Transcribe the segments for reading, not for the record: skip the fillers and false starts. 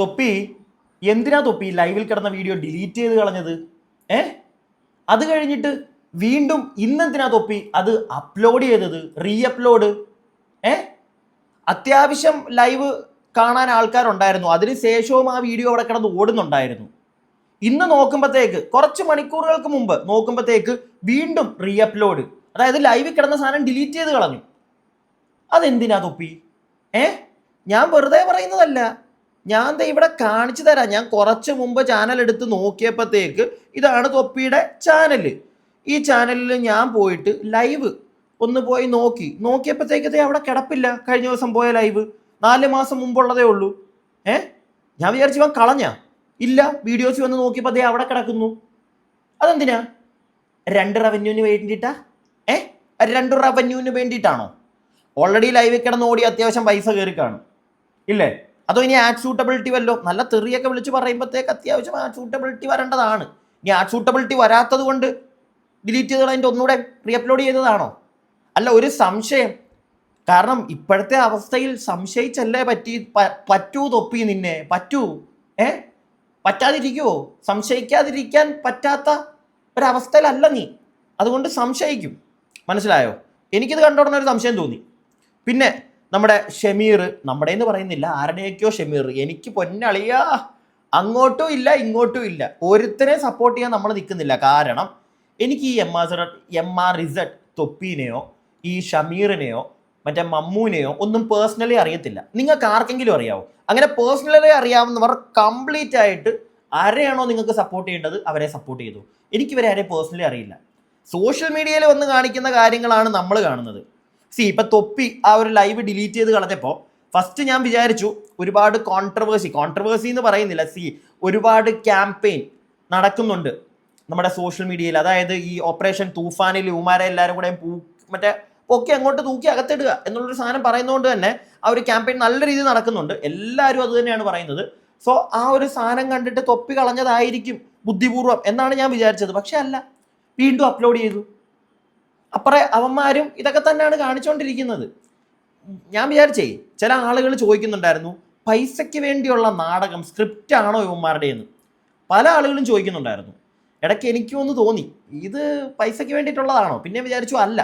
തൊപ്പി എന്തിനാ തൊപ്പി ലൈവിൽ കിടന്ന വീഡിയോ ഡിലീറ്റ് ചെയ്ത് കളഞ്ഞത്? ഏ അത് കഴിഞ്ഞിട്ട് വീണ്ടും ഇന്നെന്തിനാ തൊപ്പി അത് അപ്ലോഡ് ചെയ്തത്, റീ അപ്ലോഡ്? ഏ അത്യാവശ്യം ലൈവ് കാണാൻ ആൾക്കാരുണ്ടായിരുന്നു, അതിനുശേഷവും ആ വീഡിയോ അവിടെ കിടന്ന് ഓടുന്നുണ്ടായിരുന്നു. ഇന്ന് നോക്കുമ്പോഴത്തേക്ക്, കുറച്ച് മണിക്കൂറുകൾക്ക് മുമ്പ് നോക്കുമ്പോഴത്തേക്ക് വീണ്ടും റീ അപ്ലോഡ്, അതായത് ലൈവിൽ കിടന്ന സാധനം ഡിലീറ്റ് ചെയ്ത് കളഞ്ഞു. അതെന്തിനാ തൊപ്പി? ഏ ഞാൻ വെറുതെ പറയുന്നതല്ല, ഞാൻ ദേ ഇവിടെ കാണിച്ചു തരാം. ഞാൻ കുറച്ച് മുമ്പ് ചാനൽ എടുത്ത് നോക്കിയപ്പോഴത്തേക്ക് ഇതാണ് തൊപ്പിയുടെ ചാനൽ. ഈ ചാനലിൽ ഞാൻ പോയിട്ട് ലൈവ് ഒന്ന് പോയി നോക്കിയപ്പോഴത്തേക്ക് അവിടെ കിടപ്പില്ല. കഴിഞ്ഞ ദിവസം പോയ ലൈവ് 4 മാസം മുമ്പുള്ളതേ ഉള്ളൂ. ഞാൻ വിചാരിച്ചു ഇവൻ കളഞ്ഞ. ഇല്ല, വീഡിയോസ് വന്ന് നോക്കിയപ്പോൾ അതേ അവിടെ കിടക്കുന്നു. അതെന്തിനാ? 2 റവന്യൂവിന് വേണ്ടിയിട്ടാ? 2 റവന്യൂവിന് വേണ്ടിയിട്ടാണോ? ഓൾറെഡി ലൈവിൽ കിടന്ന് ഓടി അത്യാവശ്യം പൈസ കയറി കാണും ഇല്ലേ? അതോ ഇനി ആഡ് സൂട്ടബിലിറ്റി വല്ലോ? നല്ല തെറിയൊക്കെ വിളിച്ച് പറയുമ്പോഴത്തേക്ക് അത്യാവശ്യം ആഡ് സൂട്ടബിലിറ്റി വരേണ്ടതാണ്. ഇനി ആഡ് സൂട്ടബിലിറ്റി വരാത്തത് കൊണ്ട് ഡിലീറ്റ് ചെയ്തത് അതിൻ്റെ ഒന്നുകൂടെ റീ അപ്ലോഡ് ചെയ്തതാണോ? അല്ല, ഒരു സംശയം. കാരണം ഇപ്പോഴത്തെ അവസ്ഥയിൽ സംശയിച്ചല്ലേ പറ്റൂ തൊപ്പി, നിന്നെ പറ്റൂ? പറ്റാതിരിക്കുവോ? സംശയിക്കാതിരിക്കാൻ പറ്റാത്ത ഒരവസ്ഥയിലല്ല നീ, അതുകൊണ്ട് സംശയിക്കും. മനസ്സിലായോ? എനിക്കിത് കണ്ടോടനെ ഒരു സംശയം തോന്നി. പിന്നെ നമ്മുടെ ഷമീർ, നമ്മുടെ എന്ന് പറയുന്നില്ല, ആരുടെയൊക്കെയോ ഷമീർ, എനിക്ക് പൊന്നളിയാ, അങ്ങോട്ടും ഇല്ല ഇങ്ങോട്ടും ഇല്ല, ഒരുത്തനെ സപ്പോർട്ട് ചെയ്യാൻ നമ്മൾ നിൽക്കുന്നില്ല. കാരണം എനിക്ക് ഈ എം ആർ ഇസഡ് തൊപ്പീനെയോ ഈ ഷമീറിനെയോ മറ്റേ മമ്മൂനെയോ ഒന്നും പേഴ്സണലി അറിയത്തില്ല. നിങ്ങൾക്ക് ആർക്കെങ്കിലും അറിയാവോ? അങ്ങനെ പേഴ്സണലി അറിയാവുന്നവർ കംപ്ലീറ്റ് ആയിട്ട് ആരെയാണോ നിങ്ങൾക്ക് സപ്പോർട്ട് ചെയ്യേണ്ടത് അവരെ സപ്പോർട്ട് ചെയ്തു. എനിക്കിവരെ ആരെയും പേഴ്സണലി അറിയില്ല. സോഷ്യൽ മീഡിയയിൽ വന്ന് കാണിക്കുന്ന കാര്യങ്ങളാണ് നമ്മൾ കാണുന്നത്. ഇപ്പൊ തൊപ്പി ആ ഒരു ലൈവ് ഡിലീറ്റ് ചെയ്ത് കളഞ്ഞപ്പോൾ ഫസ്റ്റ് ഞാൻ വിചാരിച്ചു ഒരുപാട് കോൺട്രവേഴ്സി എന്ന് പറയുന്നില്ല, ഒരുപാട് ക്യാമ്പയിൻ നടക്കുന്നുണ്ട് നമ്മുടെ സോഷ്യൽ മീഡിയയിൽ. അതായത് ഈ ഓപ്പറേഷൻ തൂഫാനിൽ ഉമാരെ എല്ലാവരും കൂടെ മറ്റേ പൊക്കി അങ്ങോട്ട് തൂക്കി അകത്തിടുക എന്നുള്ളൊരു സാധനം പറയുന്നതുകൊണ്ട് തന്നെ ആ ഒരു ക്യാമ്പയിൻ നല്ല രീതിയിൽ നടക്കുന്നുണ്ട്. എല്ലാവരും അത് തന്നെയാണ് പറയുന്നത്. സോ ആ ഒരു സാധനം കണ്ടിട്ട് തൊപ്പി കളഞ്ഞതായിരിക്കും ബുദ്ധിപൂർവ്വം എന്നാണ് ഞാൻ വിചാരിച്ചത്. പക്ഷെ അല്ല, വീണ്ടും അപ്ലോഡ് ചെയ്തു. അപ്പറേ അവന്മാരും ഇതൊക്കെ തന്നെയാണ് കാണിച്ചുകൊണ്ടിരിക്കുന്നത്. ഞാൻ വിചാരിച്ചേ, ചില ആളുകൾ ചോദിക്കുന്നുണ്ടായിരുന്നു പൈസയ്ക്ക് വേണ്ടിയുള്ള നാടകം സ്ക്രിപ്റ്റ് ആണോ ഇവന്മാരുടെ എന്ന്. പല ആളുകളും ചോദിക്കുന്നുണ്ടായിരുന്നു. ഇടയ്ക്ക് എനിക്കും ഒന്ന് തോന്നി ഇത് പൈസയ്ക്ക് വേണ്ടിയിട്ടുള്ളതാണോ. പിന്നെ വിചാരിച്ചു അല്ല.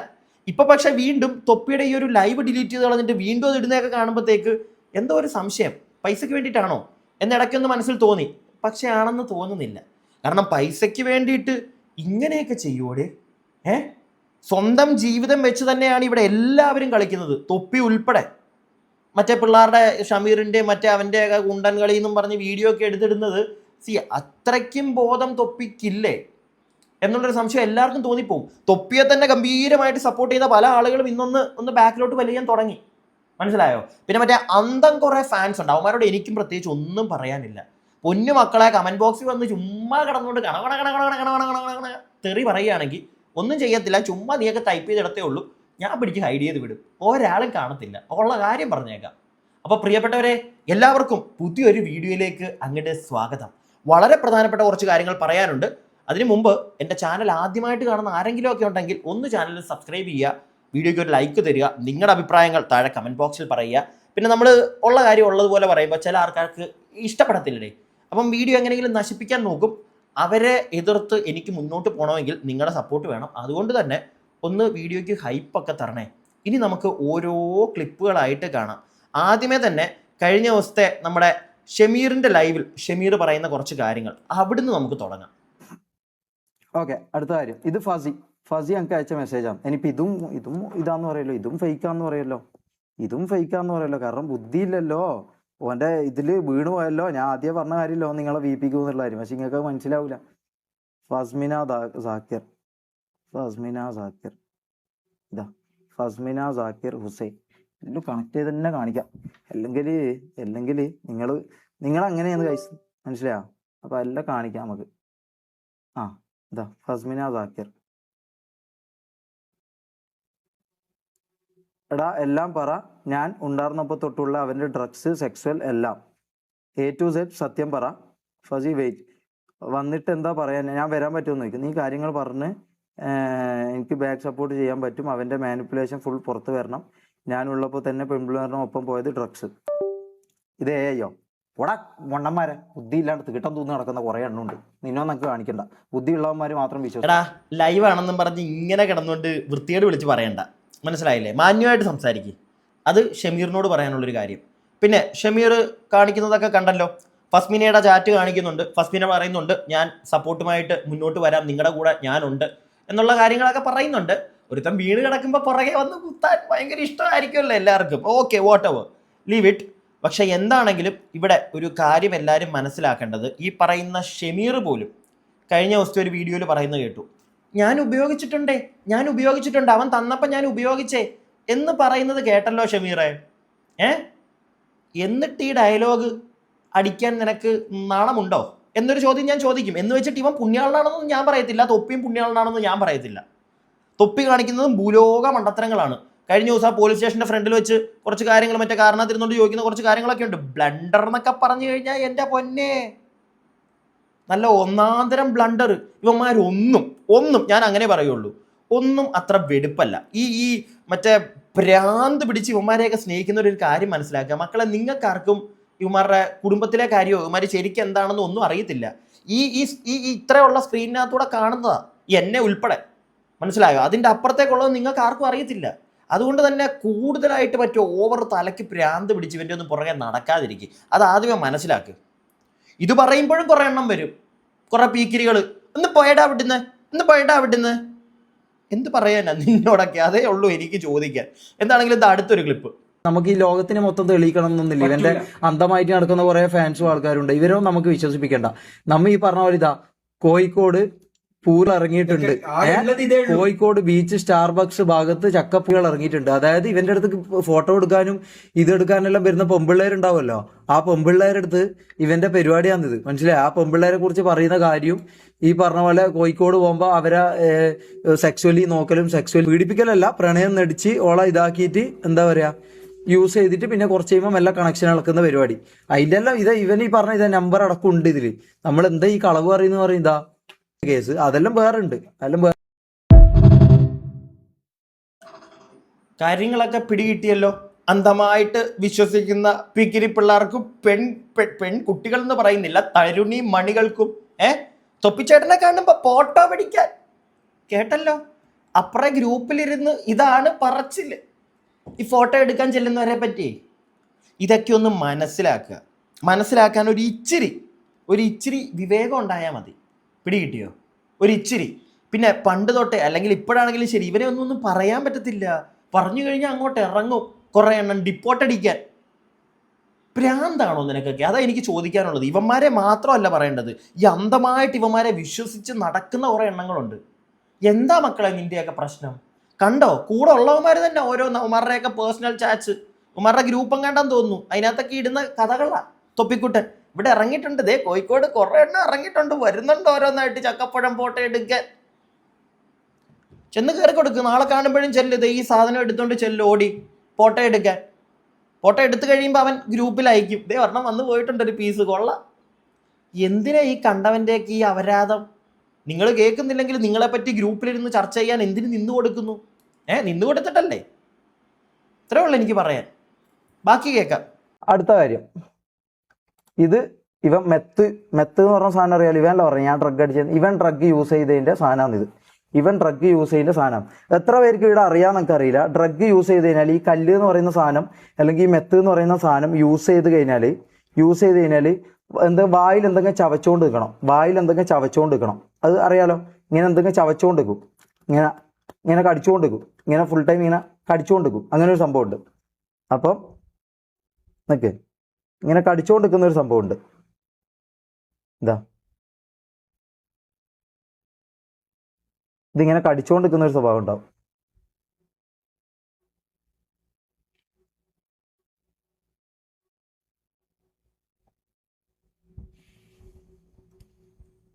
ഇപ്പൊ പക്ഷെ വീണ്ടും തൊപ്പിയുടെ ഈ ഒരു ലൈവ് ഡിലീറ്റ് ചെയ്ത് കളഞ്ഞിട്ട് വീണ്ടും അത് ഇടുന്നതൊക്കെ കാണുമ്പോഴത്തേക്ക് എന്തോ ഒരു സംശയം, പൈസയ്ക്ക് വേണ്ടിയിട്ടാണോ എന്ന് ഇടയ്ക്കൊന്ന് മനസ്സിൽ തോന്നി. പക്ഷെ ആണെന്ന് തോന്നുന്നില്ല. കാരണം പൈസയ്ക്ക് വേണ്ടിയിട്ട് ഇങ്ങനെയൊക്കെ ചെയ്യൂടെ? സ്വന്തം ജീവിതം വെച്ച് തന്നെയാണ് ഇവിടെ എല്ലാവരും കളിക്കുന്നത്, തൊപ്പി ഉൾപ്പെടെ. മറ്റേ പിള്ളേരുടെ ഷമീറിന്റെ മറ്റേ അവന്റെ ഗുണ്ടൻ കളി എന്നും പറഞ്ഞ് വീഡിയോ ഒക്കെ എടുത്തിടുന്നത് അത്രയ്ക്കും ബോധം തൊപ്പിക്കില്ലേ എന്നുള്ളൊരു സംശയം എല്ലാവർക്കും തോന്നിപ്പോവും. തൊപ്പിയെ തന്നെ ഗംഭീരമായിട്ട് സപ്പോർട്ട് ചെയ്ത പല ആളുകളും ഇന്നൊന്ന് ബാക്കിലോട്ട് വലിയാൻ തുടങ്ങി. മനസ്സിലായോ? പിന്നെ മറ്റേ അന്തം കുറെ ഫാൻസ് ഉണ്ട്, അവന്മാരോട് എനിക്കും പ്രത്യേകിച്ച് ഒന്നും പറയാനില്ല. പൊന്നു മക്കളെ, കമന്റ് ബോക്സിൽ വന്ന് ചുമ്മാ കിടന്നുകൊണ്ട് കണ തെറി പറയുകയാണെങ്കിൽ ഒന്നും ചെയ്യത്തില്ല, ചുമ്മാ നീയൊക്കെ ടൈപ്പ് ചെയ്തിടത്തേ ഉള്ളൂ, ഞാൻ പിടിച്ച് ഹൈഡ് ചെയ്ത് വിടും, ഒരാളും കാണത്തില്ല. ഉള്ള കാര്യം പറഞ്ഞേക്കാം. അപ്പോൾ പ്രിയപ്പെട്ടവരെ, എല്ലാവർക്കും പുതിയൊരു വീഡിയോയിലേക്ക് അങ്ങോട്ട് സ്വാഗതം. വളരെ പ്രധാനപ്പെട്ട കുറച്ച് കാര്യങ്ങൾ പറയാനുണ്ട്. അതിനു മുമ്പ് എൻ്റെ ചാനൽ ആദ്യമായിട്ട് കാണുന്ന ആരെങ്കിലും ഒക്കെ ഉണ്ടെങ്കിൽ ഒന്ന് ചാനൽ സബ്സ്ക്രൈബ് ചെയ്യുക, വീഡിയോയ്ക്ക് ഒരു ലൈക്ക് തരിക, നിങ്ങളുടെ അഭിപ്രായങ്ങൾ താഴെ കമൻറ്റ് ബോക്സിൽ പറയുക. പിന്നെ നമ്മൾ ഉള്ള കാര്യം ഉള്ളതുപോലെ പറയുമ്പോൾ ചില ആൾക്കാർക്ക് ഇഷ്ടപ്പെടത്തില്ലേ, അപ്പം വീഡിയോ എങ്ങനെയെങ്കിലും നശിപ്പിക്കാൻ നോക്കും. അവരെ എതിർത്ത് എനിക്ക് മുന്നോട്ട് പോകണമെങ്കിൽ നിങ്ങളുടെ സപ്പോർട്ട് വേണം. അതുകൊണ്ട് തന്നെ ഒന്ന് വീഡിയോയ്ക്ക് ഹൈപ്പൊക്കെ തരണേ. ഇനി നമുക്ക് ഓരോ ക്ലിപ്പുകളായിട്ട് കാണാം. ആദ്യമേ തന്നെ കഴിഞ്ഞ ദിവസത്തെ നമ്മുടെ ഷമീറിൻ്റെ ലൈവിൽ ഷമീർ പറയുന്ന കുറച്ച് കാര്യങ്ങൾ അവിടുന്ന് നമുക്ക് തുടങ്ങാം. ഓക്കെ, അടുത്ത കാര്യം, ഇത് ഫസി ഞങ്ങൾക്ക് അയച്ച മെസ്സേജാണ്. ഇനിയിപ്പോൾ ഇതും ഇതാന്ന് പറയല്ലോ, ഇതും ഫേക്കാന്ന് പറയല്ലോ. കാരണം ബുദ്ധിയില്ലല്ലോ, ഓൻ്റെ ഇതിൽ വീണ് പോയല്ലോ. ഞാൻ ആദ്യം പറഞ്ഞ കാര്യമല്ലോ നിങ്ങളെ വീപ്പിക്കും എന്നുള്ള കാര്യം, പക്ഷെ നിങ്ങൾക്ക് മനസ്സിലാവില്ല. ഫസ്മിന സാക്കിർ ഹുസൈൻ എല്ലാം കണക്ട് ചെയ്ത് തന്നെ കാണിക്കാം. അല്ലെങ്കിൽ നിങ്ങൾ അങ്ങനെയാണ് കഴിച്ച് മനസ്സിലായോ? അപ്പൊ എല്ലാം കാണിക്കാം നമുക്ക്. ഫസ്മിന സാക്കിർ, എടാ എല്ലാം പറ, ഞാൻ ഉണ്ടായിരുന്നപ്പോൾ തൊട്ടുള്ള അവൻ്റെ ഡ്രഗ്സ്, സെക്സ്വൽ എല്ലാം A to Z സത്യം പറ. ഫസി വെയിറ്റ് വന്നിട്ട് എന്താ പറയാൻ, ഞാൻ വരാൻ പറ്റുമെന്ന് ചോദിക്കും. നീ കാര്യങ്ങൾ പറഞ്ഞ് എനിക്ക് ബാക്ക് സപ്പോർട്ട് ചെയ്യാൻ പറ്റും. അവൻ്റെ മാനിപ്പുലേഷൻ ഫുൾ പുറത്ത് വരണം. ഞാനുള്ളപ്പോൾ തന്നെ പെൺപിള്ളേരുടെ ഒപ്പം പോയത് ഡ്രഗ്സ്. ഇത് AI ഇവിടെ മണ്ണന്മാരെ ബുദ്ധി ഇല്ലാണ്ട് തീട്ടം തൂന്ന് നടക്കുന്ന കുറെ എണ്ണമുണ്ട്. നിന്നൊന്നും നമുക്ക് കാണിക്കണ്ട. ബുദ്ധിയുള്ളവന്മാർ മാത്രം വിശ്വസിക്കും. എടാ ലൈവ് ആണെന്നും പറഞ്ഞ് ഇങ്ങനെ കിടന്നുകൊണ്ട് വൃത്തിയോട് വിളിച്ച് പറയണ്ട, മനസ്സിലായില്ലേ? മാന്യമായിട്ട് സംസാരിക്കും. അത് ഷമീറിനോട് പറയാനുള്ളൊരു കാര്യം. പിന്നെ ഷമീർ കാണിക്കുന്നതൊക്കെ കണ്ടല്ലോ. ഫസ്മിനയുടെ ചാറ്റ് കാണിക്കുന്നുണ്ട്. ഫസ്മിന പറയുന്നുണ്ട് ഞാൻ സപ്പോർട്ടുമായിട്ട് മുന്നോട്ട് വരാം, നിങ്ങളുടെ കൂടെ ഞാനുണ്ട് എന്നുള്ള കാര്യങ്ങളൊക്കെ പറയുന്നുണ്ട്. ഒരുത്തം വീണ് കിടക്കുമ്പോൾ പുറകെ വന്ന് കുത്താൻ ഭയങ്കര ഇഷ്ടമായിരിക്കുമല്ലോ എല്ലാവർക്കും. Okay, what ever, leave it. പക്ഷെ എന്താണെങ്കിലും ഇവിടെ ഒരു കാര്യം എല്ലാവരും മനസ്സിലാക്കേണ്ടത്, ഈ പറയുന്ന ഷമീർ പോലും കഴിഞ്ഞ ദിവസത്തെ ഒരു വീഡിയോയിൽ പറയുന്നത് കേട്ടു, ഞാൻ ഉപയോഗിച്ചിട്ടുണ്ട്, അവൻ തന്നപ്പോൾ ഞാൻ ഉപയോഗിച്ചേ എന്ന് പറയുന്നത് കേട്ടല്ലോ ഷമീറെ. എന്നിട്ട് ഈ ഡയലോഗ് അടിക്കാൻ നിനക്ക് നാണമുണ്ടോ എന്നൊരു ചോദ്യം ഞാൻ ചോദിക്കും. എന്ന് വെച്ചിട്ട് ഇവൻ പുണ്യാളനാണെന്നൊന്നും ഞാൻ പറയത്തില്ല, തൊപ്പിയും പുണ്യാളനാണെന്ന് ഞാൻ പറയത്തില്ല. തൊപ്പി കാണിക്കുന്നതും ഭൂലോക മണ്ടത്തരങ്ങളാണ്. കഴിഞ്ഞ ദിവസം പോലീസ് സ്റ്റേഷന്റെ ഫ്രണ്ടിൽ വെച്ച് കുറച്ച് കാര്യങ്ങൾ മറ്റേ കാരണത്തിരുന്നോണ്ട് ചോദിക്കുന്ന കുറച്ച് കാര്യങ്ങളൊക്കെ ഉണ്ട്. ബ്ലണ്ടർ എന്നൊക്കെ പറഞ്ഞു കഴിഞ്ഞാൽ എൻ്റെ പൊന്നെ, നല്ല ഒന്നാന്തരം ബ്ലണ്ടർ. ഇവന്മാരൊന്നും ഞാൻ അങ്ങനെ പറയുള്ളൂ, ഒന്നും അത്ര വെടുപ്പല്ല. ഈ മറ്റേ ഭ്രാന്ത് പിടിച്ച് ഇവന്മാരെയൊക്കെ സ്നേഹിക്കുന്ന ഒരു കാര്യം മനസ്സിലാക്കുക മക്കളെ. നിങ്ങൾക്കാർക്കും ഇവന്മാരുടെ കുടുംബത്തിലെ കാര്യമോ ഇവന്മാർ ശരിക്കും എന്താണെന്ന് ഒന്നും അറിയത്തില്ല. ഈ ഇത്രയുള്ള സ്ക്രീനിനകത്തൂടെ കാണുന്നതാ എന്നെ ഉൾപ്പെടെ, മനസ്സിലായോ? അതിൻ്റെ അപ്പുറത്തേക്കുള്ളത് നിങ്ങൾക്ക് ആർക്കും അറിയത്തില്ല. അതുകൊണ്ട് തന്നെ കൂടുതലായിട്ട് പറ്റുമോ ഓവർ തലയ്ക്ക് ഭ്രാന്ത് പിടിച്ച് ഇവൻ്റെ ഒന്നും പുറകെ നടക്കാതിരിക്കും. അത് ആദ്യമേ മനസ്സിലാക്കുക. ഇത് പറയുമ്പോഴും കുറേ എണ്ണം വരും, കുറെ പീക്കിരികൾ. ഒന്ന് പോയടാ വിടുന്ന് എന്ത് പറയാനാ നിന്നോടൊക്കെ? അതേ ഉള്ളൂ എനിക്ക് ചോദിക്കാൻ. എന്താണെങ്കിലും ഇത് അടുത്തൊരു ക്ലിപ്പ്. നമുക്ക് ഈ ലോകത്തിനെ മൊത്തം തെളിയിക്കണം എന്നൊന്നുമില്ല. ഇവന്റെ അന്ധമായിട്ട് നടക്കുന്ന കുറെ ഫാൻസും ആൾക്കാരുണ്ട്. ഇവരൊന്നും നമുക്ക് വിശ്വസിപ്പിക്കണ്ട. നമ്മ ഈ പറഞ്ഞ പോലെ ഇതാ കോഴിക്കോട് പൂൾ ഇറങ്ങിയിട്ടുണ്ട്. കോഴിക്കോട് ബീച്ച് സ്റ്റാർബക്സ് ഭാഗത്ത് ചക്കപ്പൂകൾ ഇറങ്ങിയിട്ടുണ്ട്. അതായത് ഇവന്റെ അടുത്ത് ഫോട്ടോ എടുക്കാനും ഇതെടുക്കാനെല്ലാം വരുന്ന പെമ്പിള്ളേരുണ്ടാവുമല്ലോ, ആ പെമ്പിള്ളേരുടെ അടുത്ത് ഇവന്റെ പരിപാടിയാണിത്. മനസ്സിലായി? ആ പെമ്പിള്ളേരെ കുറിച്ച് പറയുന്ന കാര്യം ഈ പറഞ്ഞ പോലെ കോഴിക്കോട് പോകുമ്പോൾ അവരെ സെക്സ്വലി നോക്കലും സെക്സ്വലി പീഡിപ്പിക്കലല്ല, പ്രണയം നടിച്ച് ഓളെ ഇതാക്കിയിട്ട് എന്താ പറയാ യൂസ് ചെയ്തിട്ട് പിന്നെ കുറച്ച് കഴിയുമ്പോൾ മെല്ലെ കണക്ഷൻ ഇളക്കുന്ന പരിപാടി. അതിൻ്റെ എല്ലാം ഇവൻ ഈ പറഞ്ഞ ഇതാ നമ്പർ അടക്കം ഉണ്ട് ഇതില്. നമ്മൾ എന്താ ഈ കളവ് പറയുന്ന കേസ് അതെല്ലാം വേറെ ഉണ്ട്. കാര്യങ്ങളൊക്കെ പിടികിട്ടിയല്ലോ. അന്ധമായിട്ട് വിശ്വസിക്കുന്ന പിക്കിരി പിള്ളേർക്കും പെൺകുട്ടികൾ എന്ന് പറയുന്നില്ല, തരുണി മണികൾക്കും തൊപ്പിച്ചേട്ടനെ കാണുമ്പോ ഫോട്ടോ പിടിക്കാൻ കേട്ടല്ലോ. അപ്പുറേ ഗ്രൂപ്പിലിരുന്ന് ഇതാണ് പറച്ചില്, ഈ ഫോട്ടോ എടുക്കാൻ ചെല്ലുന്നവരെ പറ്റി. ഇതൊക്കെ ഒന്ന് മനസ്സിലാക്കാൻ ഒരു ഇച്ചിരി വിവേകം ഉണ്ടായാൽ മതി. പിടികിട്ടിയോ? ഒരു ഇച്ചിരി. പിന്നെ പണ്ട് തൊട്ടേ അല്ലെങ്കിൽ ഇപ്പോഴാണെങ്കിലും ശരി, ഇവരെ ഒന്നും പറയാൻ പറ്റത്തില്ല. പറഞ്ഞു കഴിഞ്ഞാൽ അങ്ങോട്ട് ഇറങ്ങും കുറേ എണ്ണം ഡിപ്പോർട്ടടിക്കാൻ. ഭ്രാന്താണോ നിനക്കൊക്കെ? അതാ എനിക്ക് ചോദിക്കാനുള്ളത്. ഇവന്മാരെ മാത്രമല്ല പറയേണ്ടത്, ഈ അന്ധമായിട്ട് ഇവന്മാരെ വിശ്വസിച്ച് നടക്കുന്ന കുറേ എണ്ണങ്ങളുണ്ട്. എന്താ മക്കളെ നിന്റെയൊക്കെ പ്രശ്നം? കണ്ടോ, കൂടെ ഉള്ളവന്മാർ തന്നെ ഓരോന്ന് ഉമാരുടെയൊക്കെ പേഴ്സണൽ ചാറ്റ്സ്, ഉമാരുടെ ഗ്രൂപ്പും കണ്ടാന്ന് തോന്നുന്നു, അതിനകത്തൊക്കെ ഇടുന്ന കഥകളാ. തൊപ്പിക്കുട്ടൻ ഇവിടെ ഇറങ്ങിയിട്ടുണ്ട്, ദേ കോഴിക്കോട് കുറേ എണ്ണം ഇറങ്ങിയിട്ടുണ്ട്, വരുന്നുണ്ട് ഓരോന്നായിട്ട് ചക്കപ്പഴം ഫോട്ടോ എടുക്കാൻ. ചെന്ന് കയറി കൊടുക്കും, നാളെ കാണുമ്പോഴും ചെല്ലുത് ഈ സാധനം എടുത്തോണ്ട് ഓടി ഫോട്ടോ എടുക്കാൻ. ഫോട്ടോ എടുത്തു കഴിയുമ്പോൾ അവൻ ഗ്രൂപ്പിൽ അയക്കും, ദേ ഒരെണ്ണം വന്ന് പോയിട്ടുണ്ട് ഒരു പീസ്, കൊള്ളാം. എന്തിനാ ഈ കണ്ടവൻ്റെയൊക്കെ ഈ അപരാധം? നിങ്ങൾ കേൾക്കുന്നില്ലെങ്കിൽ നിങ്ങളെപ്പറ്റി ഗ്രൂപ്പിലിരുന്ന് ചർച്ച ചെയ്യാൻ എന്തിന് നിന്ന് കൊടുക്കുന്നു? നിന്ന് കൊടുത്തിട്ടല്ലേ? ഇത്രേ ഉള്ളൂ എനിക്ക് പറയാൻ, ബാക്കി കേൾക്കാം. അടുത്ത കാര്യം, ഇത് ഇവൻ മെത്ത് എന്ന് പറഞ്ഞ സാധനം അറിയാലോ. ഇവനല്ല പറഞ്ഞു ഞാൻ ഡ്രഗ് അടിച്ചത്. ഇവൻ ഡ്രഗ് യൂസ് ചെയ്തതിന്റെ സാധനമാണ് ഇത്. ഇവൻ ഡ്രഗ് യൂസ് ചെയ്തതിന്റെ സാധനം എത്ര പേർക്ക് ഇവിടെ അറിയാമെന്ന് എനിക്ക് അറിയില്ല. ഡ്രഗ് യൂസ് ചെയ്ത് കഴിഞ്ഞാൽ ഈ കല്ല് എന്ന് പറയുന്ന സാധനം അല്ലെങ്കിൽ ഈ മെത്ത് എന്ന് പറയുന്ന സാധനം യൂസ് ചെയ്ത് കഴിഞ്ഞാൽ വായിൽ എന്തെങ്കിലും ചവച്ചോണ്ട് നിൽക്കണം. അത് അറിയാലോ. ഇങ്ങനെ എന്തെങ്കിലും ചവച്ചോണ്ട് നിൽക്കും, ഇങ്ങനെ കടിച്ചുകൊണ്ട് നിൽക്കും, ഇങ്ങനെ ഫുൾ ടൈം ഇങ്ങനെ കടിച്ചുകൊണ്ട് നിൽക്കും. അങ്ങനെ ഒരു സംഭവം ഉണ്ട്. അപ്പം നിൽക്ക്, ഇങ്ങനെ കടിച്ചുകൊണ്ട് നിൽക്കുന്ന ഒരു സംഭവം ഉണ്ട്. ഇതിങ്ങനെ കടിച്ചുകൊണ്ട് നിൽക്കുന്ന ഒരു സ്വഭാവം ഉണ്ടാവും.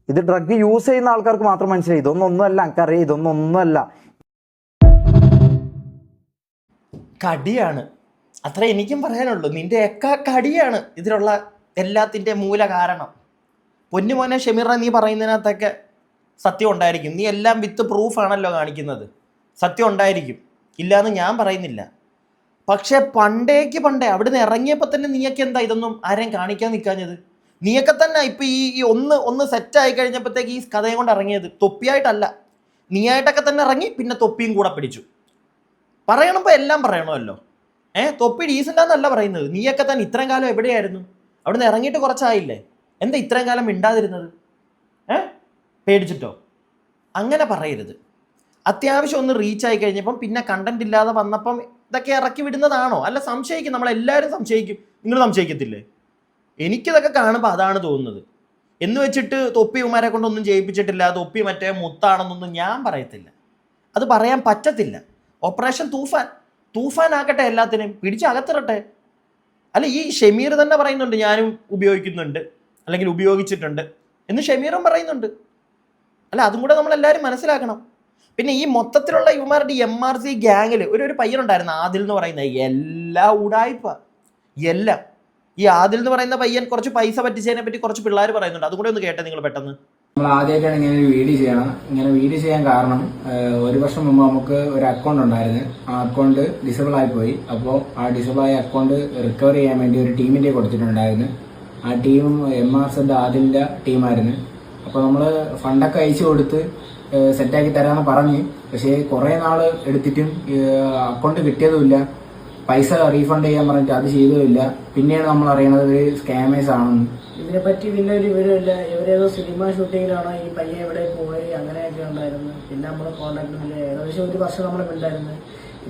ഇത് ഡ്രഗ് യൂസ് ചെയ്യുന്ന ആൾക്കാർക്ക് മാത്രം മനസ്സിലായി. ഇതൊന്നൊന്നുമല്ല, എനിക്കറിയാം, ഇതൊന്നൊന്നുമല്ല. കടിയാണ്, അത്ര എനിക്കും പറയാനുള്ളൂ. നിന്റെ ഒക്കെ കടിയാണ് ഇതിലുള്ള എല്ലാത്തിൻ്റെ മൂല കാരണം. പൊന്നുമോനെ ഷമീറ, നീ പറയുന്നതിനകത്തൊക്കെ സത്യം ഉണ്ടായിരിക്കും. നീ എല്ലാം വിത്ത് പ്രൂഫാണല്ലോ കാണിക്കുന്നത്. സത്യം ഉണ്ടായിരിക്കും, ഇല്ലയെന്ന് ഞാൻ പറയുന്നില്ല. പക്ഷെ പണ്ടേ അവിടുന്ന് ഇറങ്ങിയപ്പോൾ തന്നെ നീയൊക്കെ എന്താ ഇതൊന്നും ആരെയും കാണിക്കാൻ നിൽക്കാഞ്ഞത്? നീയൊക്കെ തന്നെ ഇപ്പൊ ഈ ഒന്ന് സെറ്റ് ആയി കഴിഞ്ഞപ്പോഴത്തേക്ക് ഈ കഥയും കൊണ്ട് ഇറങ്ങിയത്. തൊപ്പിയായിട്ടല്ല, നീയായിട്ടൊക്കെ തന്നെ ഇറങ്ങി, പിന്നെ തൊപ്പിയും കൂടെ പിടിച്ചു. പറയണപ്പോൾ എല്ലാം പറയണമല്ലോ. തൊപ്പി ഡീസൻ്റാന്നല്ല പറയുന്നത്. നീയൊക്കെ തന്നെ ഇത്രയും കാലം എവിടെയായിരുന്നു? അവിടുന്ന് ഇറങ്ങിയിട്ട് കുറച്ചായില്ലേ? എന്താ ഇത്രയും കാലം മിണ്ടാതിരുന്നത്? പേടിച്ചിട്ടോ? അങ്ങനെ പറയരുത്. അത്യാവശ്യം ഒന്ന് റീച്ച് ആയി കഴിഞ്ഞപ്പം പിന്നെ കണ്ടന്റ് ഇല്ലാതെ വന്നപ്പം ഇതൊക്കെ ഇറക്കി വിടുന്നതാണോ? അല്ല, സംശയിക്കും, നമ്മളെല്ലാവരും സംശയിക്കും. നിങ്ങൾ സംശയിക്കത്തില്ലേ? എനിക്കിതൊക്കെ കാണുമ്പോൾ അതാണ് തോന്നുന്നത്. എന്ന് വെച്ചിട്ട് തൊപ്പി ഉമാരെ കൊണ്ടൊന്നും ചെയ്യിപ്പിച്ചിട്ടില്ല, തൊപ്പി മറ്റേ മുത്താണെന്നൊന്നും ഞാൻ പറയത്തില്ല. അത് പറയാൻ പറ്റത്തില്ല. ഓപ്പറേഷൻ തൂഫാൻ ആക്കട്ടെ, എല്ലാത്തിനെയും പിടിച്ചകത്തിറട്ടെ. അല്ല, ഈ ഷമീർ തന്നെ പറയുന്നുണ്ട് ഞാനും ഉപയോഗിക്കുന്നുണ്ട്, അല്ലെങ്കിൽ ഉപയോഗിച്ചിട്ടുണ്ട് എന്ന് ഷമീറും പറയുന്നുണ്ട്. അല്ല, അതും കൂടെ നമ്മളെല്ലാവരും മനസ്സിലാക്കണം. പിന്നെ ഈ മൊത്തത്തിലുള്ള ഇവന്മാരുടെ MRC ഗ്യാങ്ങിൽ ഒരു പയ്യനുണ്ടായിരുന്നു, ആദിൽ എന്ന് പറയുന്നത്. എല്ലാ ഉടായ്പ, എല്ലാം. ഈ ആദിൽ എന്ന് പറയുന്ന പയ്യൻ കുറച്ച് പൈസ പറ്റിച്ചതിനെ പറ്റി കുറച്ച് പിള്ളേർ പറയുന്നുണ്ട്. അതും കൂടെ ഒന്ന് കേട്ടെ നിങ്ങൾ പെട്ടെന്ന്. നമ്മൾ ആദ്യമായിട്ടാണ് ഇങ്ങനെ ഒരു വീഡിയോ ചെയ്യണം. ഇങ്ങനെ വീഡിയോ ചെയ്യാൻ കാരണം, ഒരു വർഷം മുമ്പ് നമുക്ക് ഒരു അക്കൗണ്ട് ഉണ്ടായിരുന്നു. ആ അക്കൗണ്ട് ഡിസേബിൾ ആയിപ്പോയി. അപ്പോൾ ആ ഡിസേബിൾ ആയ അക്കൗണ്ട് റിക്കവർ ചെയ്യാൻ വേണ്ടി ഒരു ടീമിന്റെ കൊടുത്തിട്ടുണ്ടായിരുന്നു. ആ ടീം MRZ ആദിലിന്റെ ടീമായിരുന്നു. അപ്പോൾ നമ്മൾ ഫണ്ടൊക്കെ അയച്ചു കൊടുത്ത് സെറ്റാക്കി തരാമെന്ന് പറഞ്ഞ്, പക്ഷേ കുറേ നാൾ എടുത്തിട്ടും അക്കൗണ്ട് കിട്ടിയതുമില്ല. പൈസ റീഫണ്ട് ചെയ്യാൻ പറഞ്ഞിട്ട് അത് ചെയ്തതുമില്ല. പിന്നെയാണ് നമ്മൾ അറിയണത് ഒരു സ്കാമേഴ്സ് ആണെന്ന്. ഇതിനെപ്പറ്റി പിന്നെ ഒരു വിവരമില്ല. ഇവരേതോ സിനിമ ഷൂട്ടിങ്ങിലാണോ ഈ പയ്യൻ എവിടെ പോയി അങ്ങനെയൊക്കെ ഉണ്ടായിരുന്നു. പിന്നെ നമ്മൾ കോൺടാക്റ്റിൽ ഏകദേശം ഒരു വർഷം നമ്മൾ ഉണ്ടായിരുന്നു.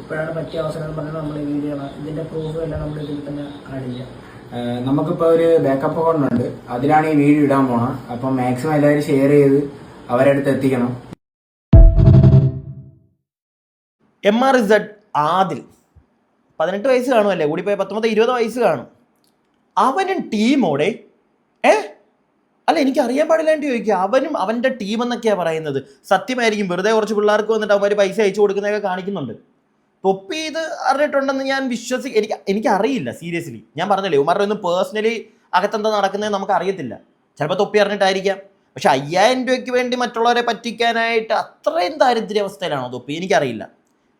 ഇപ്പോഴാണ് പറ്റിയ അവസരം പറഞ്ഞാൽ നമ്മൾ ഈ വീഡിയോ ആണ്. ഇതിന്റെ പ്രൂഫ് എല്ലാം നമ്മൾ ഇതിൽ തന്നെ കാണില്ല. നമുക്കിപ്പോൾ ഒരു ബാക്കപ്പ് അക്കൗണ്ട് ഉണ്ട്, അതിലാണ് ഈ വീഡിയോ ഇടാൻ പോണം. അപ്പം മാക്സിമം എല്ലാവരും ഷെയർ ചെയ്ത് അവരടുത്ത് എത്തിക്കണം. MRZ ആദിൽ 18 വയസ്സ് കാണുമല്ലേ, കൂടിപ്പോയി 19-20 വയസ്സ് കാണും. അവനും ടീമോടെ അല്ല, എനിക്ക് അറിയാൻ പാടില്ലാണ്ട് ചോദിക്കുക. അവനും അവൻ്റെ ടീം എന്നൊക്കെയാണ് പറയുന്നത്. സത്യമായിരിക്കും, വെറുതെ കുറച്ച് പിള്ളേർക്ക് വന്നിട്ട് അവന്മാർ പൈസ അയച്ചു കൊടുക്കുന്നതൊക്കെ കാണിക്കുന്നുണ്ട്. തൊപ്പി ഇത് അറിഞ്ഞിട്ടുണ്ടെന്ന് ഞാൻ എനിക്കറിയില്ല സീരിയസ്ലി. ഞാൻ പറഞ്ഞില്ലേ, ഉമാരുടെ ഒന്നും പേഴ്സണലി അകത്തെന്താ നടക്കുന്നത് നമുക്ക് അറിയത്തില്ല. ചിലപ്പോൾ തൊപ്പി അറിഞ്ഞിട്ടായിരിക്കാം. പക്ഷെ 5000 രൂപയ്ക്ക് വേണ്ടി മറ്റുള്ളവരെ പറ്റിക്കാനായിട്ട് അത്രയും ദാരിദ്ര്യാവസ്ഥയിലാണോ തൊപ്പി? എനിക്കറിയില്ല.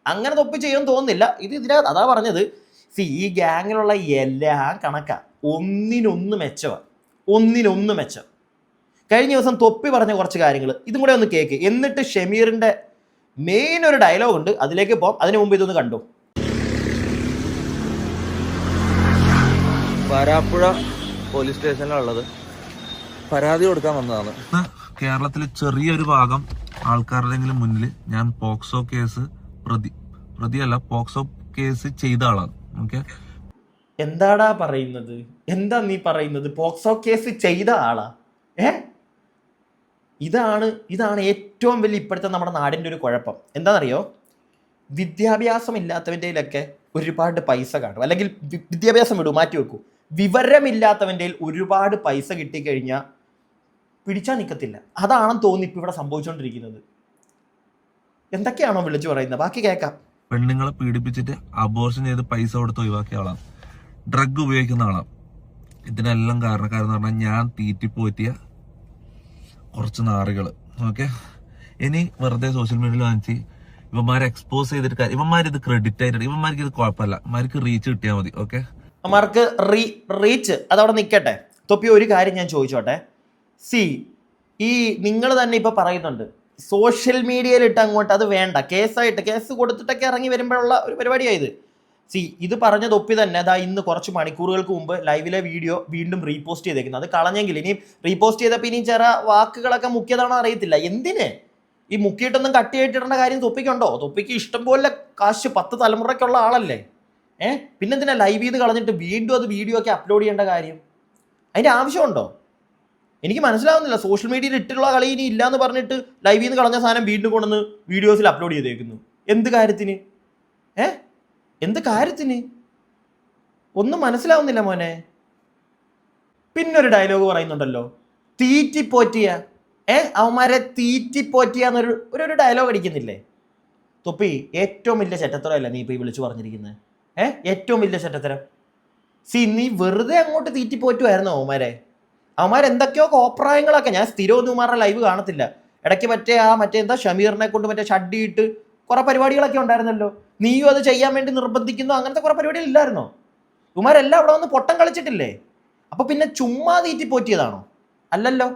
അങ്ങനെ തൊപ്പി ചെയ്യുമെന്ന് തോന്നുന്നില്ല. ഇതിനകത്ത് അതാ പറഞ്ഞത്, ഈ ഗ്യാങ്ങിലുള്ള എല്ലാം കണക്കാ, ഒന്നിനൊന്ന് മെച്ചം. കഴിഞ്ഞ ദിവസം തൊപ്പി പറഞ്ഞ കുറച്ച് കാര്യങ്ങൾ ഇതും കൂടെ ഒന്ന് കേൾക്ക്. എന്നിട്ട് ഷമീറിന്റെ മെയിൻ ഒരു ഡയലോഗ് ഉണ്ട്, അതിലേക്ക് പോകാം. അതിനു മുമ്പ് ഇതൊന്ന് കണ്ടു. വരാപ്പുഴ പോലീസ് സ്റ്റേഷനിലുള്ളത് പരാതി കൊടുക്കാൻ വന്നതാണ്. കേരളത്തിലെ ചെറിയൊരു ഭാഗം ആൾക്കാരുടെങ്കിലും മുന്നിൽ ഞാൻ പോക്സോ കേസ് പ്രതിയല്ല, പോക്സോ കേസ് ചെയ്ത ആളാണ്. ഓക്കെ, എന്താടാ പറയുന്നത്? എന്താ നീ പറയുന്നത്? പോക്സോ കേസ് ചെയ്ത ആളാ? ഇതാണ് ഏറ്റവും വലിയ ഇപ്പോഴത്തെ നമ്മുടെ നാടിൻ്റെ ഒരു കുഴപ്പം. എന്താണെന്നറിയോ? വിദ്യാഭ്യാസം ഇല്ലാത്തവൻ്റെയിലൊക്കെ ഒരുപാട് പൈസ കാണും, അല്ലെങ്കിൽ വിദ്യാഭ്യാസം മാറ്റി വെക്കൂ, വിവരമില്ലാത്തവൻ്റെ ഒരുപാട് പൈസ കിട്ടിക്കഴിഞ്ഞാൽ പിടിച്ചാൽ നിൽക്കത്തില്ല. അതാണെന്ന് തോന്നി ഇപ്പം ഇവിടെ സംഭവിച്ചുകൊണ്ടിരിക്കുന്നത്. എന്തൊക്കെയാണോ വിളിച്ചു പറയുന്നത്? ബാക്കി കേൾക്കാം. പെണ്ണുങ്ങളെ പീഡിപ്പിച്ചിട്ട് അബോർഷൻ ചെയ്ത് പൈസ കൊടുത്ത് ഒഴിവാക്കിയ ആളാണ്. ഡ്രഗ് ഉപയോഗിക്കുന്ന ആളാണ്. ഇതിനെല്ലാം കാരണക്കാരെന്ന് പറഞ്ഞാൽ ഞാൻ തീറ്റിപ്പോറ്റിയ കുറച്ച് നാറുകൾ. ഓക്കെ, ഇനി വെറുതെ സോഷ്യൽ മീഡിയയിൽ കാണിച്ച് ഇവന്മാരെ എക്സ്പോസ് ചെയ്തിട്ട് ഇവന്മാരിത് ക്രെഡിറ്റ് ആയിട്ട്, ഇവന്മാർക്ക് ഇത് കുഴപ്പമില്ല, ഇവന്മാർക്ക് റീച്ച് കിട്ടിയാൽ മതി. ഓക്കെ, അവന്മാർക്ക് റീച്ച് അതവിടെ നിൽക്കട്ടെ. തൊപ്പി ഒരു കാര്യം ഞാൻ ചോദിച്ചോട്ടെ. ഈ നിങ്ങൾ തന്നെ ഇപ്പൊ പറയുന്നുണ്ട് സോഷ്യൽ മീഡിയയിലിട്ട് അങ്ങോട്ട് അത് വേണ്ട, കേസ് കൊടുത്തിട്ടൊക്കെ ഇറങ്ങി വരുമ്പോഴുള്ള ഒരു പരിപാടിയായത്. ഇത് പറഞ്ഞ തൊപ്പി തന്നെ അതാ ഇന്ന് കുറച്ച് മണിക്കൂറുകൾക്ക് മുമ്പ് ലൈവിലെ വീഡിയോ വീണ്ടും റീപോസ്റ്റ് ചെയ്തേക്കുന്നത്. അത് കളഞ്ഞെങ്കിൽ ഇനിയും റീപോസ്റ്റ് ചെയ്തപ്പോൾ ഇനിയും ചെറ വാക്കുകളൊക്കെ മുക്കിയതാണോ അറിയത്തില്ല. എന്തിന് ഈ മുക്കിയിട്ടൊന്നും കട്ടിയായിട്ടിടേണ്ട കാര്യം തൊപ്പിക്കുണ്ടോ? തൊപ്പിക്ക് ഇഷ്ടം പോലെ കാശ് 10 തലമുറയ്ക്കുള്ള ആളല്ലേ. പിന്നെന്തിനാ ലൈവ് ചെയ്ത് കളഞ്ഞിട്ട് വീണ്ടും അത് വീഡിയോ ഒക്കെ അപ്ലോഡ് ചെയ്യേണ്ട കാര്യം? അതിൻ്റെ ആവശ്യമുണ്ടോ? എനിക്ക് മനസ്സിലാവുന്നില്ല. സോഷ്യൽ മീഡിയയിൽ ഇട്ടുള്ള കളി ഇനി ഇല്ലാന്ന് പറഞ്ഞിട്ട് ലൈവിൽ നിന്ന് കളഞ്ഞ സാധനം വീണ്ടും കൊണ്ടുവന്ന് വീഡിയോസിൽ അപ്ലോഡ് ചെയ്തേക്കുന്നു. എന്ത് കാര്യത്തിന്? എന്ത് കാര്യത്തിന്? ഒന്നും മനസ്സിലാവുന്നില്ല മോനെ. പിന്നൊരു ഡയലോഗ് പറയുന്നുണ്ടല്ലോ, തീറ്റിപ്പോറ്റിയ അവന്മാരെ തീറ്റിപ്പോറ്റിയ എന്നൊരു ഒരു ഡയലോഗ് അടിക്കുന്നില്ലേ തൊപ്പി? ഏറ്റവും വലിയ ചെറ്റത്തരമല്ല നീ ഇപ്പൊ ഈ വിളിച്ചു പറഞ്ഞിരിക്കുന്നത്? ഏറ്റവും വലിയ ചെറ്റത്തരം. നീ വെറുതെ അങ്ങോട്ട് തീറ്റിപ്പോറ്റുമായിരുന്നോ അവന്മാരെന്തൊക്കെയോ കോപ്രായങ്ങളൊക്കെ. ഞാൻ സ്ഥിരമൊന്നും ഇവന്മാരുടെ ലൈവ് കാണത്തില്ല. ഇടയ്ക്ക് മറ്റേ എന്താ ഷമീറിനെ കൊണ്ട് മറ്റേ ഷഡ്ഡിയിട്ട് കുറെ പരിപാടികളൊക്കെ ഉണ്ടായിരുന്നല്ലോ. നീയും അത് ചെയ്യാൻ വേണ്ടി നിർബന്ധിക്കുന്നു, അങ്ങനത്തെ കുറെ പരിപാടികൾ ഇല്ലായിരുന്നോ? ഇവന്മാരെല്ലാം അവിടെ വന്ന് പൊട്ടം കളിച്ചിട്ടില്ലേ? അപ്പൊ പിന്നെ ചുമ്മാ തീറ്റി പോറ്റിയതാണോ? അല്ലല്ലോ,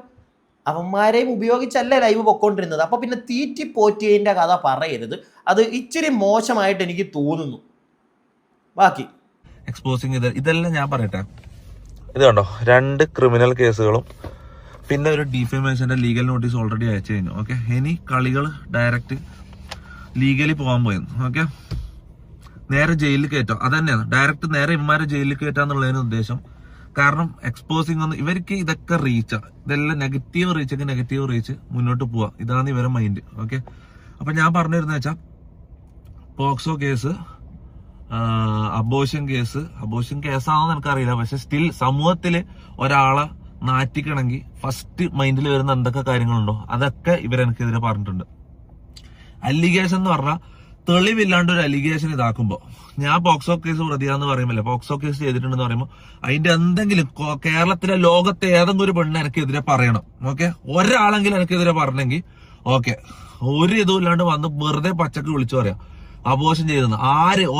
അവന്മാരെയും ഉപയോഗിച്ചല്ലേ ലൈവ് പൊക്കോണ്ടിരുന്നത്. അപ്പൊ പിന്നെ തീറ്റി പോറ്റിയതിന്റെ കഥ പറയരുത്, അത് ഇച്ചിരി മോശമായിട്ട് എനിക്ക് തോന്നുന്നു. ബാക്കി എക്സ്പോസിങ് ഇതെല്ലാം ഞാൻ പറയട്ടെ. ഇത് കണ്ടോ, 2 ക്രിമിനൽ കേസുകളും പിന്നെ ഒരു ഡിഫേമേഷന്റെ ലീഗൽ നോട്ടീസ് ഓൾറെഡി അയച്ചു കഴിഞ്ഞു. ഓക്കെ, ഇനി കളികൾ ഡയറക്റ്റ് ലീഗലി പോകാൻ പോയെന്ന്. ഓക്കെ, നേരെ ജയിലിൽ കയറ്റാം. അത് തന്നെയാണ്, ഡയറക്റ്റ് നേരെ ഇവന്മാരെ ജയിലിൽ കയറ്റാന്നുള്ളതിന് ഉദ്ദേശം. കാരണം എക്സ്പോസിങ് ഒന്ന് ഇവർക്ക് ഇതൊക്കെ റീച്ചാ, ഇതെല്ലാം നെഗറ്റീവ് റീച്ചൊക്കെ നെഗറ്റീവ് റീച്ച് മുന്നോട്ട് പോവാ, ഇതാണ് ഇവരെ മൈൻഡ്. ഓക്കെ, അപ്പൊ ഞാൻ പറഞ്ഞിരുന്ന വെച്ചാൽ പോക്സോ കേസ്, അബോഷൻ കേസാണെന്ന് എനിക്കറിയില്ല, പക്ഷെ സ്റ്റിൽ സമൂഹത്തില് ഒരാളെ നാറ്റിക്കണമെങ്കിൽ ഫസ്റ്റ് മൈൻഡിൽ വരുന്ന എന്തൊക്കെ കാര്യങ്ങളുണ്ടോ അതൊക്കെ ഇവരെനിക്കെതിരെ പറഞ്ഞിട്ടുണ്ട്. അലിഗേഷൻ എന്ന് പറഞ്ഞാൽ തെളിവില്ലാണ്ട് ഒരു അലിഗേഷൻ ഇതാക്കുമ്പോ, ഞാൻ പോക്സോ കേസ് പ്രതിയാന്ന് പറയുമല്ലേ, പോക്സോ കേസ് ചെയ്തിട്ടുണ്ടെന്ന് പറയുമ്പോൾ അതിന്റെ എന്തെങ്കിലും കേരളത്തിലെ ലോകത്തെ ഏതെങ്കിലും ഒരു പെണ്ണ് എനിക്കെതിരെ പറയണം. ഓക്കെ, ഒരാളെങ്കിലും എനിക്കെതിരെ പറഞ്ഞെങ്കിൽ ഓക്കെ, ഒരു ഇതും ഇല്ലാണ്ട് വന്ന് വെറുതെ പച്ചക്ക് വിളിച്ചു പറയാം അബോഷൻ ചെയ്തെന്ന്,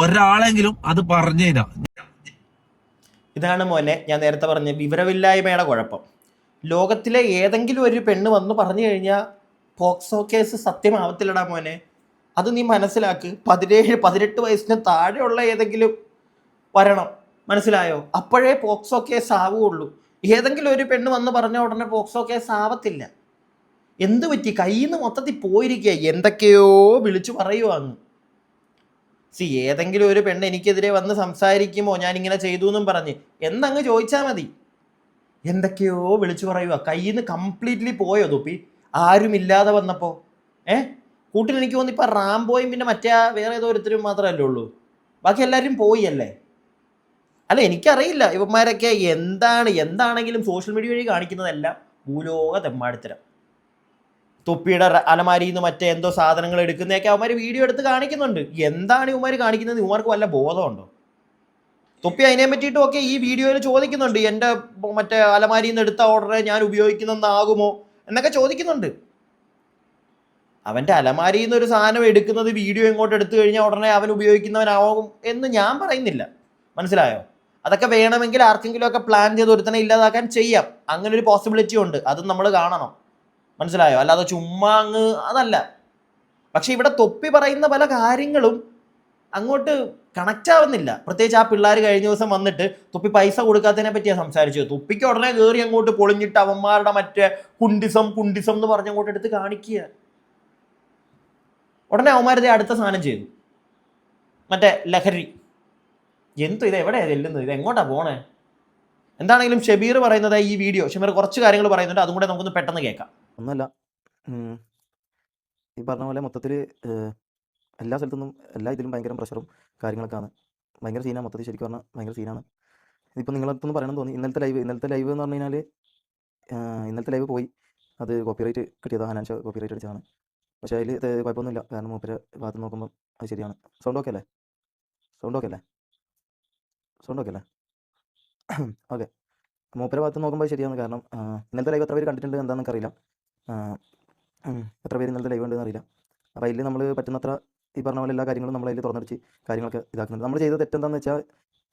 ഒരാളെങ്കിലും അത് പറഞ്ഞു കഴിഞ്ഞാൽ. ഇതാണ് മോനെ ഞാൻ നേരത്തെ പറഞ്ഞ വിവരമില്ലായ്മയുടെ കുഴപ്പം. ലോകത്തിലെ ഏതെങ്കിലും ഒരു പെണ്ണ് വന്ന് പറഞ്ഞു കഴിഞ്ഞാൽ പോക്സോ കേസ് സത്യമാവത്തില്ലടാ മോനെ. അത് നീ മനസ്സിലാക്ക്. 17-18 വയസ്സിന് താഴെയുള്ള ഏതെങ്കിലും വരണം, മനസ്സിലായോ? അപ്പോഴേ പോക്സോ കേസ് ആവുകയുള്ളൂ. ഏതെങ്കിലും ഒരു പെണ്ണ് വന്ന് പറഞ്ഞ ഉടനെ പോക്സോ കേസ് ആവത്തില്ല. എന്ത് പറ്റി? കയ്യിൽ നിന്ന് മൊത്തത്തിൽ പോയിരിക്കുക, എന്തൊക്കെയോ വിളിച്ചു പറയുവാന്ന്. ഏതെങ്കിലും ഒരു പെണ്ണ് എനിക്കെതിരെ വന്ന് സംസാരിക്കുമോ ഞാനിങ്ങനെ ചെയ്തു എന്നും പറഞ്ഞ് എന്നങ്ങ് ചോദിച്ചാൽ മതി. എന്തൊക്കെയോ വിളിച്ചു പറയുക, കയ്യിൽ നിന്ന് കംപ്ലീറ്റ്ലി പോയോ തൊപ്പി? ആരുമില്ലാതെ വന്നപ്പോൾ കൂട്ടിന് എനിക്ക് തോന്നി ഇപ്പം റാംബോയും പിന്നെ മറ്റേ വേറെ ഏതോ ഒരുത്തരും മാത്രമല്ലേ ഉള്ളൂ, ബാക്കി എല്ലാവരും പോയി അല്ലേ? അല്ല, എനിക്കറിയില്ല ഇവന്മാരൊക്കെ എന്താണെങ്കിലും സോഷ്യൽ മീഡിയ വഴി കാണിക്കുന്നതെല്ലാം ഭൂലോക തെമ്മാടിത്തരം. തൊപ്പിയുടെ അലമാരിയിൽ നിന്ന് മറ്റേ എന്തോ സാധനങ്ങൾ എടുക്കുന്നതൊക്കെ അവന്മാർ വീഡിയോ എടുത്ത് കാണിക്കുന്നുണ്ട്. എന്താണ് ഇവന്മാർ കാണിക്കുന്നത്? ഇവന്മാർക്ക് വല്ല ബോധമുണ്ടോ? തൊപ്പി അതിനെ പറ്റിയിട്ടും ഒക്കെ ഈ വീഡിയോയിൽ ചോദിക്കുന്നുണ്ട്, എൻ്റെ മറ്റേ അലമാരിയിൽ നിന്ന് എടുത്ത ഓർഡറെ ഞാൻ ഉപയോഗിക്കുന്നതാകുമോ എന്നൊക്കെ ചോദിക്കുന്നുണ്ട്. അവൻ്റെ അലമാരിയിൽ നിന്ന് ഒരു സാധനം എടുക്കുന്നത് വീഡിയോ ഇങ്ങോട്ട് എടുത്തു കഴിഞ്ഞാൽ ഉടനെ അവൻ ഉപയോഗിക്കുന്നവനാവും എന്ന് ഞാൻ പറയുന്നില്ല, മനസ്സിലായോ? അതൊക്കെ വേണമെങ്കിൽ ആർക്കെങ്കിലും ഒക്കെ പ്ലാൻ ചെയ്ത് ഒരുത്തനെ ഇല്ലാതാക്കാൻ ചെയ്യാം, അങ്ങനെ ഒരു പോസിബിലിറ്റി ഉണ്ട്, അതും നമ്മൾ കാണണം, മനസ്സിലായോ? അല്ലാതെ ചുമ്മാ അങ്ങ് അതല്ല. പക്ഷെ ഇവിടെ തൊപ്പി പറയുന്ന പല കാര്യങ്ങളും അങ്ങോട്ട് കണക്റ്റ് ആവുന്നില്ല. പ്രത്യേകിച്ച് ആ പിള്ളേർ കഴിഞ്ഞ ദിവസം വന്നിട്ട് തൊപ്പി പൈസ കൊടുക്കാത്തതിനെ പറ്റിയാണ് സംസാരിച്ചത്. തൊപ്പിക്ക് ഉടനെ കയറി അങ്ങോട്ട് പൊളിഞ്ഞിട്ട് അവന്മാരുടെ മറ്റേ കുണ്ടിസം എന്ന് പറഞ്ഞങ്ങോട്ട് എടുത്ത് കാണിക്കുക. ഉടനെ അവന്മാരത് അടുത്ത സാധനം ചെയ്തു, മറ്റേ ലഹരി. ഇത് എവിടെയാ ചെല്ലുന്നത്? ഇത് എങ്ങോട്ടാ പോണേ? എന്താണെങ്കിലും ഷബീർ പറയുന്നത് ഈ വീഡിയോ, ഷബീർ കുറച്ച് കാര്യങ്ങൾ പറയുന്നുണ്ട്, അതും കൂടെ നമുക്കൊന്ന് പെട്ടെന്ന് കേൾക്കാം. ഒന്നല്ല, ഈ പറഞ്ഞ പോലെ മൊത്തത്തിൽ എല്ലാ സ്ഥലത്തുനിന്നും എല്ലാ ഇതിലും ഭയങ്കര പ്രഷറും കാര്യങ്ങളൊക്കെയാണ്. ഭയങ്കര സീനാണ് മൊത്തത്തിൽ, ശരിക്കും പറഞ്ഞാൽ ഭയങ്കര സീനാണ്. ഇതിപ്പോൾ നിങ്ങളടുത്തൊന്ന് പറയണമെന്ന് തോന്നി. ഇന്നലത്തെ ലൈവ് എന്ന് പറഞ്ഞു കഴിഞ്ഞാൽ ഇന്നലത്തെ ലൈവ് പോയി, അത് കോപ്പിറൈറ്റ് കിട്ടിയതാണ്, ഹനാൻഷ കോപ്പിറൈറ്റ് അടിച്ചതാണ്. പക്ഷേ അതിൽ കുഴപ്പമൊന്നുമില്ല, കാരണം മൂപ്പര് ഭാഗത്ത് നോക്കുമ്പോൾ അത് ശരിയാണ്. സൗണ്ട് ഓക്കെ അല്ലേ? ഓക്കെ, മൂപ്പര ഭാഗത്ത് നോക്കുമ്പോൾ ശരിയാണ്. കാരണം ഇന്നലത്തെ ലൈവ് എത്ര പേര് കണ്ടിട്ടുണ്ട് എന്താണെന്ന് അറിയില്ല, എത്ര പേര് ഇന്നലത്തെ ലൈവ് ഉണ്ടെന്ന് അറിയില്ല. അപ്പോൾ അതിൽ നമ്മൾ പറ്റുന്നത്ര ഈ പറഞ്ഞ പോലെ എല്ലാ കാര്യങ്ങളും നമ്മൾ അതിൽ തുറന്നടിച്ച് കാര്യങ്ങളൊക്കെ ഇതാക്കുന്നുണ്ട്. നമ്മൾ ചെയ്ത തെറ്റെന്താണെന്ന് വെച്ചാൽ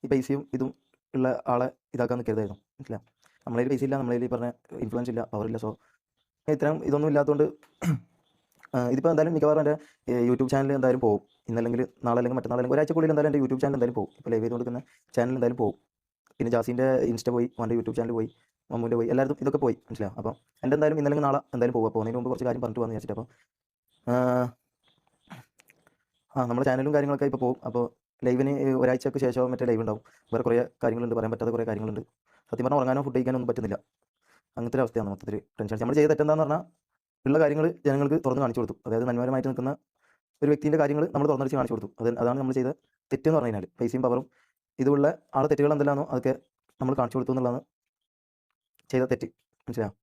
ഈ പൈസയും ഇതും ഉള്ള ആളെ ഇതാക്കാൻ നിൽക്കരുതായിരുന്നു, മനസ്സിലാവും? നമ്മളതിൽ പൈസ ഇല്ല, നമ്മളതിൽ പറഞ്ഞ ഇൻഫ്ലുവൻസ് ഇല്ല, പവറില്ല. സോ ഇത്തരം ഇതൊന്നും ഇല്ലാത്തതുകൊണ്ട് ഇതിപ്പോൾ എന്തായാലും മിക്കവാറും എൻ്റെ യൂട്യൂബ് ചാനൽ എന്തായാലും പോകും. ഇന്നല്ലെങ്കിൽ നാളെ അല്ലെങ്കിൽ മറ്റന്നാൾ അല്ലെങ്കിൽ ഒരാഴ്ചക്കുള്ളിൽ എന്തായാലും എൻ്റെ യൂട്യൂബ് ചാനൽ എന്തായാലും പോകും. ഇപ്പോൾ ലൈവ് ചെയ്ത് കൊടുക്കുന്ന ചാനൽ എന്തായാലും പോകും. പിന്നെ ജാസിൻ്റെ ഇൻസ്റ്റ പോയി, അവൻ്റെ യൂട്യൂബ് ചാനൽ പോയി, മമ്മൂൻ്റെ പോയി, എല്ലായിടത്തും ഇതൊക്കെ പോയി, മനസ്സിലാവും? അപ്പോൾ എൻ്റെ എന്തായാലും ഇന്നല്ലെങ്കിൽ നാളെ എന്തായാലും പോകും. അപ്പോൾ അതിന് മുമ്പ് കുറച്ച് കാര്യം പറഞ്ഞിട്ട് വന്ന് വിചാരിച്ചിട്ട് അപ്പോൾ നമ്മുടെ ചാനലും കാര്യങ്ങളൊക്കെ ഇപ്പോൾ പോകും. അപ്പോൾ ലൈവിന് ഒരാഴ്ചയ്ക്ക് ശേഷം മറ്റേ ലൈവ് ഉണ്ടാവും. വേറെ കുറേ കാര്യങ്ങളുണ്ട്, പറയാൻ പറ്റാത്ത കുറേ കാര്യങ്ങളുണ്ട്. സത്യം പറഞ്ഞാൽ ഉറങ്ങാനോ ഫുഡ് കഴിക്കാനോ ഒന്നും പറ്റുന്നില്ല, അങ്ങനത്തെ ഒരു അവസ്ഥയാണ് മൊത്തത്തിൽ. ടെൻഷൻ. നമ്മൾ ചെയ്ത തെറ്റെന്താന്ന് പറഞ്ഞാൽ ഉള്ള കാര്യങ്ങൾ ജനങ്ങൾക്ക് തുറന്ന് കാണിച്ചു കൊടുത്തു. അതായത് നന്മപരമായിട്ട് നിൽക്കുന്ന ഒരു വ്യക്തിൻ്റെ കാര്യങ്ങൾ നമ്മൾ തുറന്നടിച്ച് കാണിച്ചു കൊടുത്തു. അതാണ് നമ്മൾ ചെയ്ത തെറ്റെന്ന് പറഞ്ഞു കഴിഞ്ഞാൽ. പൈസയും പവറും ഇതുള്ള ആളെ തെറ്റുകൾ എന്തെല്ലാമോ അതൊക്കെ നമ്മൾ കാണിച്ചു കൊടുത്തു എന്നുള്ളതാണ് ചെയ്ത തെറ്റ്, മനസ്സിലാവും?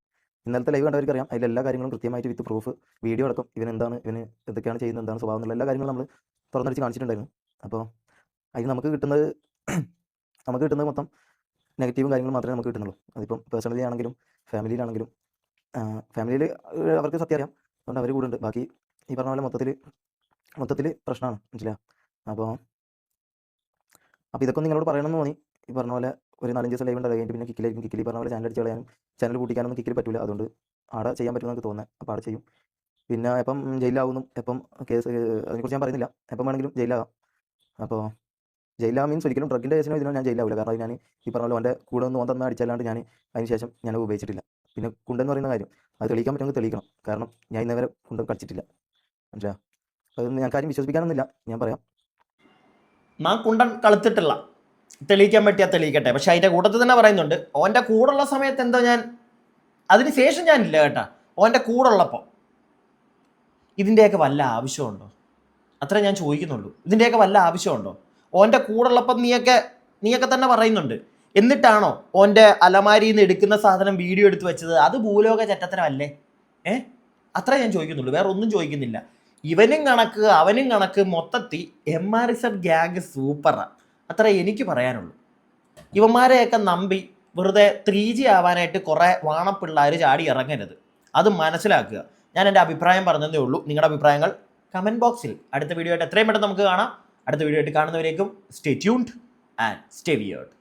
ഇന്നലത്തെ ലൈവ് കണ്ടവർക്ക് അറിയാം, അതിലെല്ലാ കാര്യങ്ങളും കൃത്യമായിട്ട് വിത്ത് പ്രൂഫ്, വീഡിയോ അടക്കം, ഇവന് എന്തൊക്കെയാണ് ചെയ്യുന്നത്, എന്താണ് സ്വഭാവം എന്നുള്ള എല്ലാ കാര്യങ്ങളും നമ്മൾ തുറന്നടിച്ച് കാണിച്ചിട്ടുണ്ടായിരുന്നു. അപ്പോൾ അതിന് നമുക്ക് കിട്ടുന്നത് മൊത്തം നെഗറ്റീവും കാര്യങ്ങളും മാത്രമേ നമുക്ക് കിട്ടുന്നുള്ളൂ. അതിപ്പം പേഴ്സണലി ആണെങ്കിലും ഫാമിലിയിൽ അവർക്ക് സത്യം അറിയാം, അതുകൊണ്ട് അവർ കൂടെ ഉണ്ട്. ബാക്കി ഈ പറഞ്ഞ പോലെ മൊത്തത്തിൽ പ്രശ്നമാണ്, മനസ്സിലാവും? അപ്പോൾ ഇതൊക്കെ ഒന്ന് നിങ്ങളോട് പറയണമെന്ന് തോന്നി. ഈ പറഞ്ഞ പോലെ ഒരു 4-5 ദിവസം ലൈവ് ഉണ്ട്, അത് കഴിഞ്ഞിട്ട് പിന്നെ കിക്കിലായിരിക്കും. കിക്കിൽ പറഞ്ഞ പോലെ ചാനൽ അടിച്ച് കളയാനും ചാനൽ കൂട്ടിക്കാനൊന്നും കിക്കിൽ പറ്റില്ല. അതുകൊണ്ട് ആടെ ചെയ്യാൻ പറ്റുമെന്ന് എനിക്ക് തോന്നുന്നത്. അപ്പോൾ ആടെ ചെയ്യും. പിന്നെ എപ്പം ജയിലാവുന്നു, എപ്പം കേസ്, അതിനെക്കുറിച്ച് ഞാൻ പറയുന്നില്ല. എപ്പം വേണമെങ്കിലും ജയിലാകാം. അപ്പോൾ ജയിലാ മീൻസ് ഒരിക്കലും ഡ്രഗിൻ്റെ കേസിനോ ഇതിനോ ഞാൻ ജയിലാവില്ല. കാരണം ഞാൻ ഈ പറഞ്ഞ പോലെ എൻ്റെ കൂടെ ഒന്ന് വന്ന് അടിച്ചല്ലാണ്ട് ഞാൻ അതിന് ശേഷം ഞാൻ ഉപയോഗിച്ചിട്ടില്ല. പിന്നെ കുണ്ടെന്ന് പറയുന്ന കാര്യം അത് തെളിയിക്കാൻ പറ്റുമെങ്കിൽ തെളിയിക്കണം. കാരണം ഞാൻ ഇന്നേ വരെ കുണ്ടം കളിച്ചിട്ടില്ല. മനസ്സിലാ? അതൊന്നും ഞാൻ കാര്യം വിശ്വസിപ്പിക്കാനൊന്നുമില്ല, ഞാൻ പറയാം. ഞാൻ കുണ്ടൻ കളുത്തിട്ടില്ല, തെളിയിക്കാൻ പറ്റിയാൽ തെളിയിക്കട്ടെ. പക്ഷെ അതിൻ്റെ കൂട്ടത്തിൽ തന്നെ പറയുന്നുണ്ട്, ഓൻ്റെ കൂടുള്ള സമയത്ത് എന്തോ ഞാൻ, അതിന് ശേഷം ഞാനില്ല കേട്ടാ. ഓൻ്റെ കൂടുള്ളപ്പോൾ ഇതിൻ്റെയൊക്കെ വല്ല ആവശ്യമുണ്ടോ? അത്രേ ഞാൻ ചോദിക്കുന്നുള്ളൂ. ഇതിൻ്റെയൊക്കെ വല്ല ആവശ്യമുണ്ടോ? ഓൻ്റെ കൂടുള്ളപ്പം നീയൊക്കെ തന്നെ പറയുന്നുണ്ട്. എന്നിട്ടാണോ ഓൻ്റെ അലമാരിയിൽ നിന്ന് എടുക്കുന്ന സാധനം വീഡിയോ എടുത്ത് വെച്ചത്? അത് ഭൂലോക ചറ്റത്തരമല്ലേ? അത്രേ ഞാൻ ചോദിക്കുന്നുള്ളൂ, വേറെ ഒന്നും ചോദിക്കുന്നില്ല. ഇവനും കണക്ക് അവനും കണക്ക്, മൊത്തത്തിൽ MRZ ഗ്യാങ് സൂപ്പറാണ്. അത്രേ എനിക്ക് പറയാനുള്ളൂ. ഇവന്മാരെയൊക്കെ നമ്പി വെറുതെ 3G ആവാനായിട്ട് കുറേ വാണപ്പിള്ളേർ ചാടി ഇറങ്ങരുത്. അത് മനസ്സിലാക്കുക. ഞാൻ എൻ്റെ അഭിപ്രായം പറഞ്ഞതേ ഉള്ളൂ. നിങ്ങളുടെ അഭിപ്രായങ്ങൾ കമൻറ്റ് ബോക്സിൽ. അടുത്ത വീഡിയോ ആയിട്ട് എത്രയും പെട്ടെന്ന് നമുക്ക് കാണാം. അടുത്ത വീഡിയോ ആയിട്ട് കാണുന്നവരേക്കും stay tuned and stay weird.